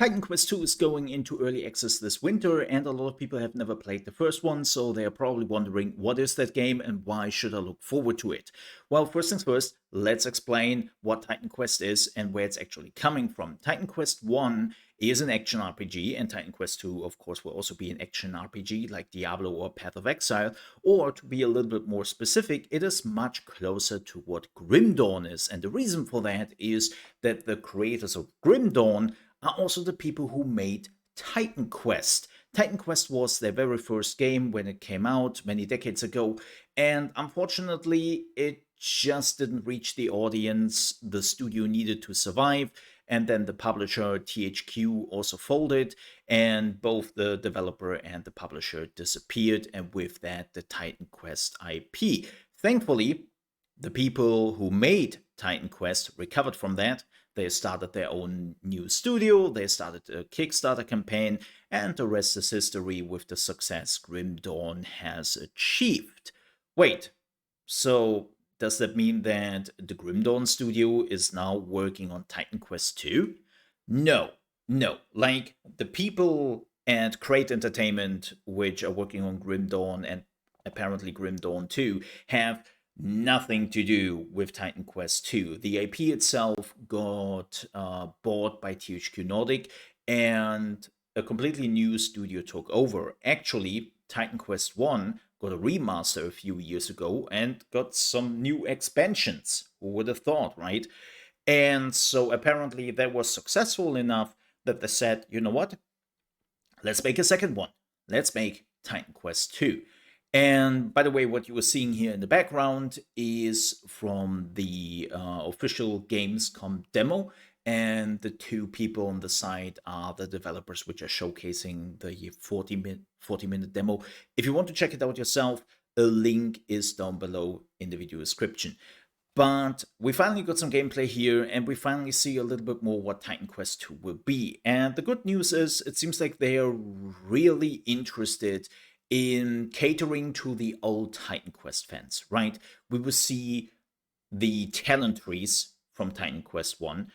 Titan Quest 2 is going into early access this winter, and a lot of people have never played the first one, so they are probably wondering what is that game and why should I look forward to it? Well, first things first, let's explain what Titan Quest is and where it's actually coming from. Titan Quest 1 is an action RPG, and Titan Quest 2, of course, will also be an action RPG like Diablo or Path of Exile, or to be a little bit more specific, it is much closer to what Grim Dawn is, and the reason for that is that the creators of Grim Dawn are also the people who made Titan Quest. Titan Quest was their very first game when it came out many decades ago, and unfortunately, it just didn't reach the audience the studio needed to survive. And then the publisher THQ also folded, and both the developer and the publisher disappeared, and with that, the Titan Quest IP. Thankfully, the people who made Titan Quest recovered from that. They started their own new studio, they started a Kickstarter campaign, and the rest is history with the success Grim Dawn has achieved. Wait, so does that mean that the Grim Dawn studio is now working on Titan Quest 2? No, no. Like, the people at Crate Entertainment, which are working on Grim Dawn and apparently Grim Dawn 2, have nothing to do with Titan Quest 2. The IP itself got bought by THQ Nordic, and a completely new studio took over. Actually, Titan Quest 1 got a remaster a few years ago and got some new expansions. Who would have thought, right? And so apparently that was successful enough that they said, you know what? Let's make a second one. Let's make Titan Quest 2. And by the way, what you were seeing here in the background is from the official Gamescom demo. And the two people on the side are the developers which are showcasing the 40-minute demo. If you want to check it out yourself, a link is down below in the video description. But we finally got some gameplay here, and we finally see a little bit more what Titan Quest 2 will be. And the good news is, it seems like they are really interested in catering to the old Titan Quest fans, right? We will see the talent trees from Titan Quest 1.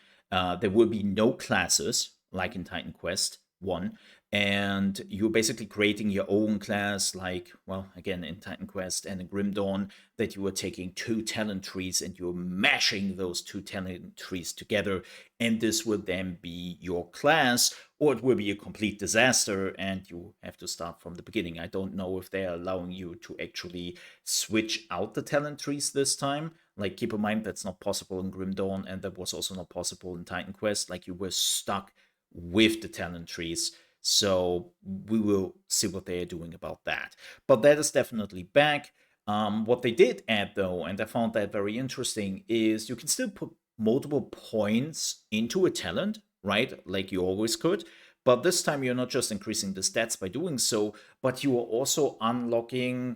There will be no classes, like in Titan Quest 1, and you're basically creating your own class, like, well, again, in Titan Quest and in Grim Dawn, that you are taking two talent trees and you're mashing those two talent trees together, and this will then be your class, or it will be a complete disaster and you have to start from the beginning. I don't know if they're allowing you to actually switch out the talent trees this time. Like, keep in mind, that's not possible in Grim Dawn, and that was also not possible in Titan Quest. Like, you were stuck with the talent trees. So we will see what they are doing about that. But that is definitely back. What they did add, though, and I found that very interesting, is you can still put multiple points into a talent, right? Like you always could. But this time you're not just increasing the stats by doing so, but you are also unlocking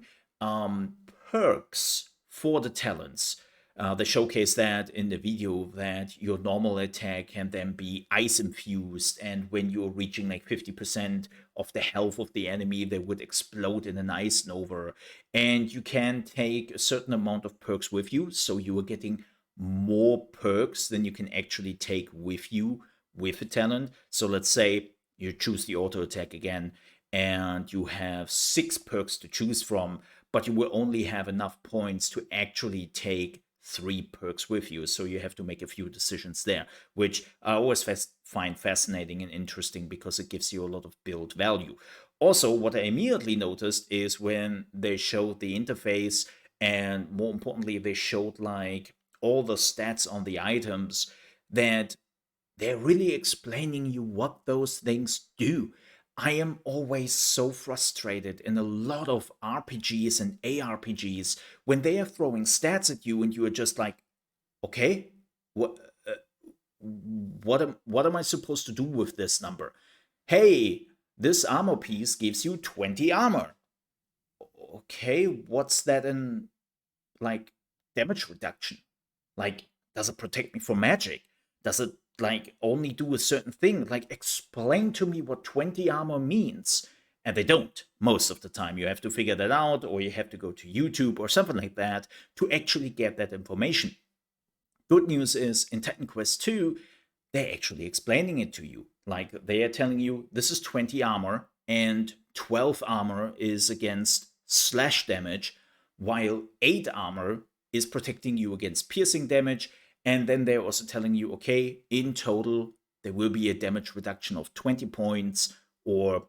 perks for the talents. They showcase that in the video, that your normal attack can then be ice infused, and when you're reaching like 50% of the health of the enemy, they would explode in an ice nova. And you can take a certain amount of perks with you, so you are getting more perks than you can actually take with you with a talent. So let's say you choose the auto attack again, and you have 6 perks to choose from, but you will only have enough points to actually take 3 perks with you, so you have to make a few decisions there, which I always find fascinating and interesting because it gives you a lot of build value. Also, what I immediately noticed is when they showed the interface, and more importantly, they showed like all the stats on the items, that they're really explaining you what those things do. I am always so frustrated in a lot of RPGs and ARPGs when they are throwing stats at you and you are just like, okay, what am I supposed to do with this number? Hey, this armor piece gives you 20 armor. Okay, what's that in, like, damage reduction? Like, does it protect me from magic? Does it like only do a certain thing? Like, explain to me what 20 armor means. And they don't most of the time. You have to figure that out, or you have to go to YouTube or something like that to actually get that information. Good news is, in Titan Quest 2, they're actually explaining it to you. Like they are telling you this is 20 armor and 12 armor is against slash damage, while 8 armor is protecting you against piercing damage. And then they're also telling you, okay, in total, there will be a damage reduction of 20 points or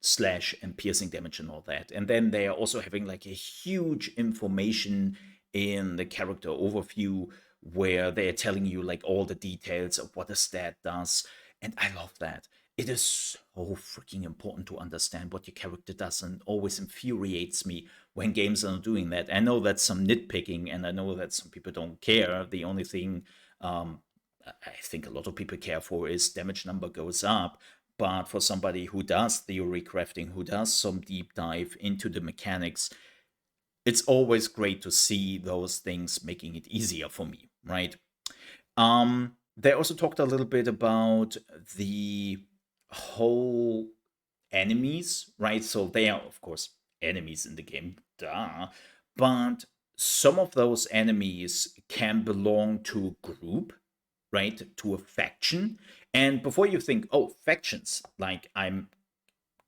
slash and piercing damage and all that. And then they are also having like a huge information in the character overview where they're telling you like all the details of what a stat does. And I love that. It is so freaking important to understand what your character does, and always infuriates me when games are not doing that. I know that's some nitpicking, and I know that some people don't care. The only thing I think a lot of people care for is damage number goes up. But for somebody who does theory crafting, who does some deep dive into the mechanics, it's always great to see those things making it easier for me, right? They also talked a little bit about the whole enemies, right? So they are, of course, enemies in the game, duh. But some of those enemies can belong to a group, right? To a faction. And before you think, oh, factions, like I'm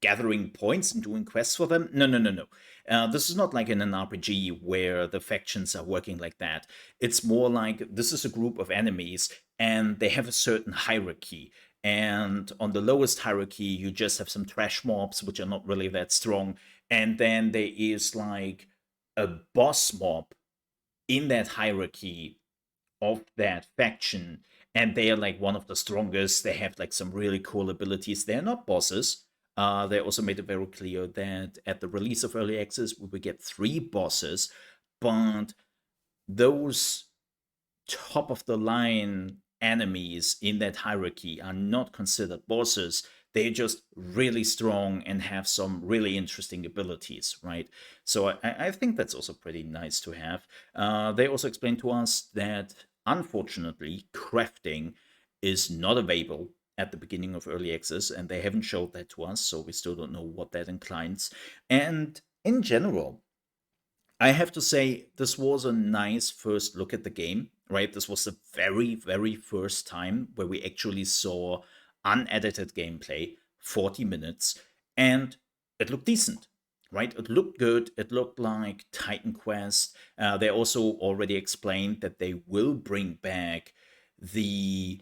gathering points and doing quests for them. No, no, no, no. This is not like in an RPG where the factions are working like that. It's more like this is a group of enemies and they have a certain hierarchy. And on the lowest hierarchy, you just have some trash mobs, which are not really that strong. And then there is like a boss mob in that hierarchy of that faction, and they are like one of the strongest. They have like some really cool abilities. They're not bosses. They also made it very clear that at the release of early access we would get 3 bosses, but those top of the line enemies in that hierarchy are not considered bosses. They're just really strong and have some really interesting abilities, right? So I think that's also pretty nice to have. They also explained to us that unfortunately, crafting is not available at the beginning of early access, and they haven't showed that to us, so we still don't know what that inclines. And in general, I have to say, this was a nice first look at the game, right? This was the very, very first time where we actually saw unedited gameplay, 40 minutes, and it looked decent, right? It looked good. It looked like Titan Quest. They also already explained that they will bring back the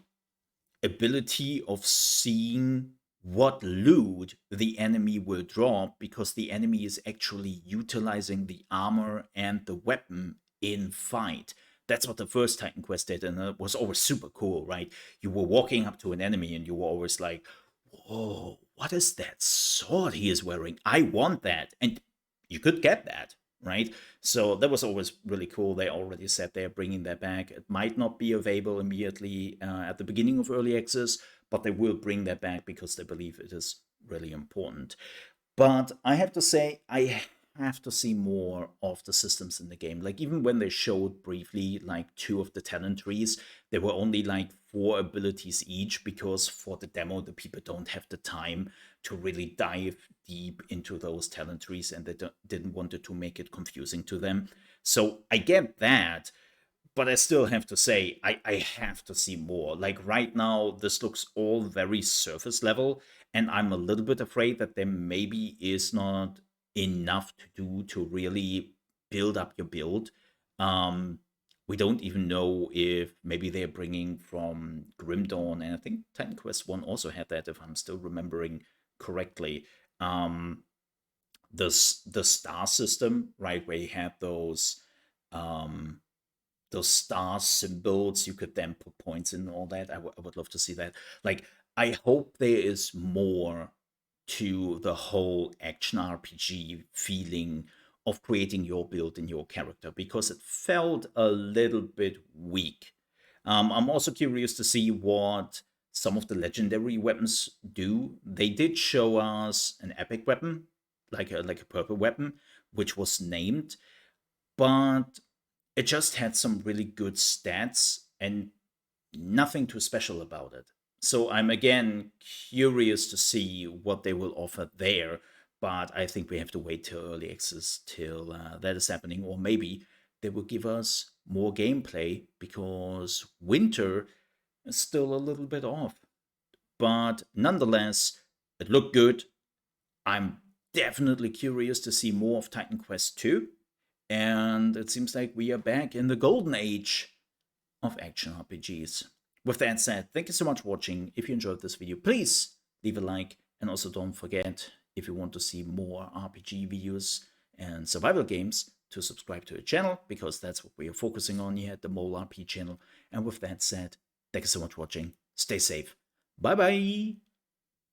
ability of seeing what loot the enemy will drop, because the enemy is actually utilizing the armor and the weapon in fight. That's what the first Titan Quest did, and it was always super cool, right? You were walking up to an enemy and you were always like, whoa, what is that sword he is wearing? I want that. And you could get that, right? So that was always really cool. They already said they're bringing that back. It might not be available immediately at the beginning of early access, but they will bring that back because they believe it is really important. But I have to say, I have to see more of the systems in the game. Like, even when they showed briefly like 2 of the talent trees, there were only like 4 abilities each, because for the demo, the people don't have the time to really dive deep into those talent trees, and they didn't want it to make it confusing to them. So I get that, but I still have to say, I have to see more. Like right now, this looks all very surface level, and I'm a little bit afraid that there maybe is not enough to do to really build up your build. Um, we don't even know if maybe they're bringing from Grim Dawn, and I think Titan Quest 1 also had that, if I'm still remembering correctly. Um, the star system, right, where you had um, those star symbols you could then put points in and all that. I would love to see that. Like, I hope there is more to the whole action RPG feeling of creating your build in your character, because it felt a little bit weak. I'm also curious to see what some of the legendary weapons do. They did show us an epic weapon, like a purple weapon, which was named, but it just had some really good stats and nothing too special about it. So I'm again curious to see what they will offer there, but I think we have to wait till early access till that is happening, or maybe they will give us more gameplay, because winter is still a little bit off. But nonetheless, it looked good. I'm definitely curious to see more of Titan Quest 2. And it seems like we are back in the golden age of action RPGs. With that said, thank you so much for watching. If you enjoyed this video, please leave a like. And also don't forget, if you want to see more RPG videos and survival games, to subscribe to the channel, because that's what we are focusing on here at the Mole RP channel. And with that said, thank you so much for watching. Stay safe. Bye bye.